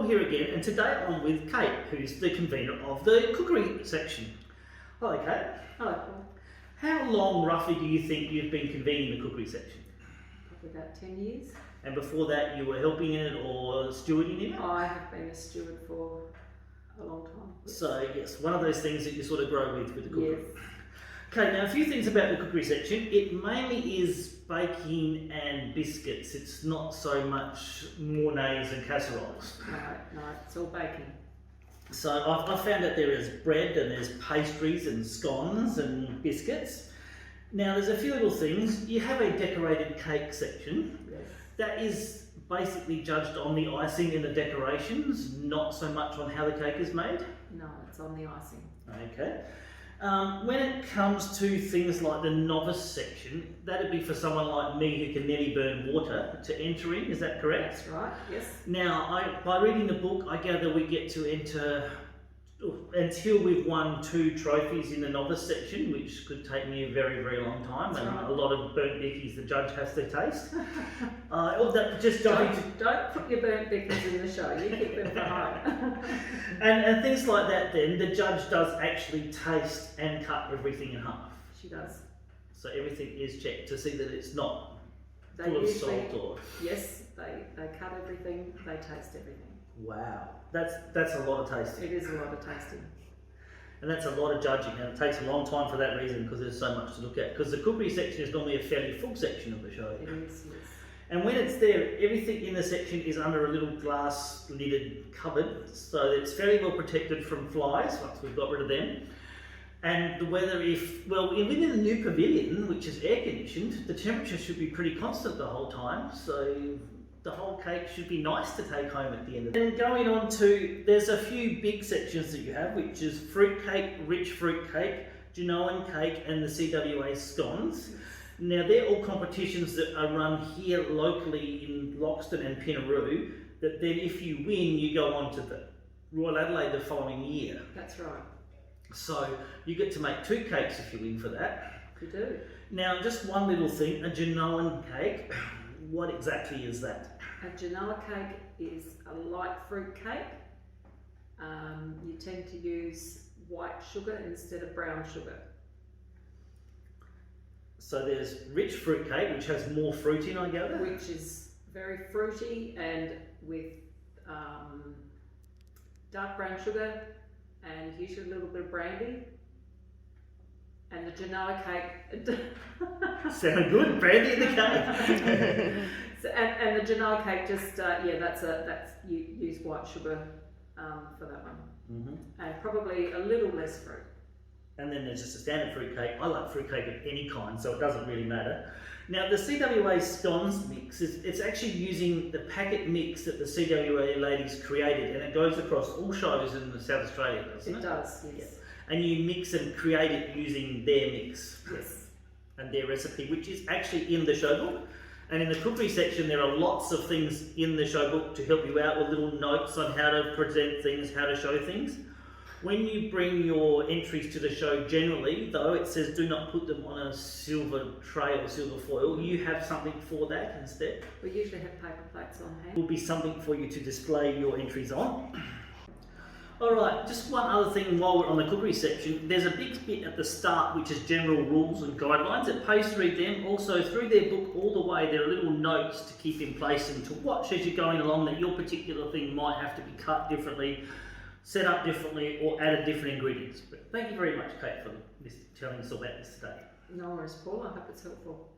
here again, and today I'm with Kate, who's the convener of the cookery section. Hello, Kate. Hello, Paul. How long, roughly, do you think you've been convening the cookery section? Probably about 10 years. And before that, you were helping in it or stewarding in it? I have been a steward for a long time. So, yes, one of those things that you sort of grow with the cookery. Yes. Okay, now a few things about the cookery section. It mainly is baking and biscuits. It's not so much mornayes and casseroles. No, it's all baking. So I've found that there is bread and there's pastries and scones and biscuits. Now there's a few little things. You have a decorated cake section. Yes. That is basically judged on the icing and the decorations, not so much on how the cake is made. No, it's on the icing. Okay. When it comes to things like the novice section, that'd be for someone like me who can nearly burn water to enter in, is that correct? That's right, yes. Now, by reading the book, I gather we get to enter until we've won 2 trophies in the novice section, which could take me a very, very long time. That's and right. a lot of burnt bickies the judge has to taste. Don't put your burnt bickies in the show, you keep them for home. and things like that then, the judge does actually taste and cut everything in half. She does. So everything is checked to see that it's not They full of usually, salt or... Yes, they cut everything, they taste everything. Wow, that's a lot of tasting. It is a lot of tasting. And that's a lot of judging, and it takes a long time for that reason because there's so much to look at. Because the cookery section is normally a fairly full section of the show. It is, yes. And when it's there, everything in the section is under a little glass lidded cupboard, so it's fairly well protected from flies once we've got rid of them. And the weather, within the new pavilion, which is air conditioned, the temperature should be pretty constant the whole time, so the whole cake should be nice to take home at the end of the day. And going on to, there's a few big sections that you have, which is fruit cake, rich fruit cake, Genoan cake, and the CWA scones. Now they're all competitions that are run here locally in Loxton and Pinaroo, that then if you win, you go on to the Royal Adelaide the following year. That's right. So you get to make 2 cakes if you win for that. You do. Now just one little thing, a Genoan cake, what exactly is that? A Genoa cake is a light fruit cake. You tend to use white sugar instead of brown sugar. So there's rich fruit cake, which has more fruit in, I gather? Which is very fruity and with dark brown sugar and usually a little bit of brandy. And the Genoa cake... Sound good, brandy in the cake. So, and the Genoa cake just, you use white sugar for that one. Mm-hmm. And probably a little less fruit. And then there's just a standard fruit cake. I like fruit cake of any kind, so it doesn't really matter. Now the CWA scones mix, it's actually using the packet mix that the CWA ladies created, and it goes across all shows in South Australia, doesn't it? It does, yes. And you mix and create it using their mix. Yes. And their recipe, which is actually in the show book. And in the cookery section, there are lots of things in the show book to help you out with little notes on how to present things, how to show things. When you bring your entries to the show, generally, though, it says do not put them on a silver tray or silver foil. You have something for that instead. We usually have paper plates on hand. It will be something for you to display your entries on. Alright, just one other thing while we're on the cookery section. There's a big bit at the start which is general rules and guidelines. It pays to read them. Also through their book all the way there are little notes to keep in place and to watch as you're going along that your particular thing might have to be cut differently, set up differently, or added different ingredients. But thank you very much, Kate, for telling us all about this today. No worries, Paul. I hope it's helpful.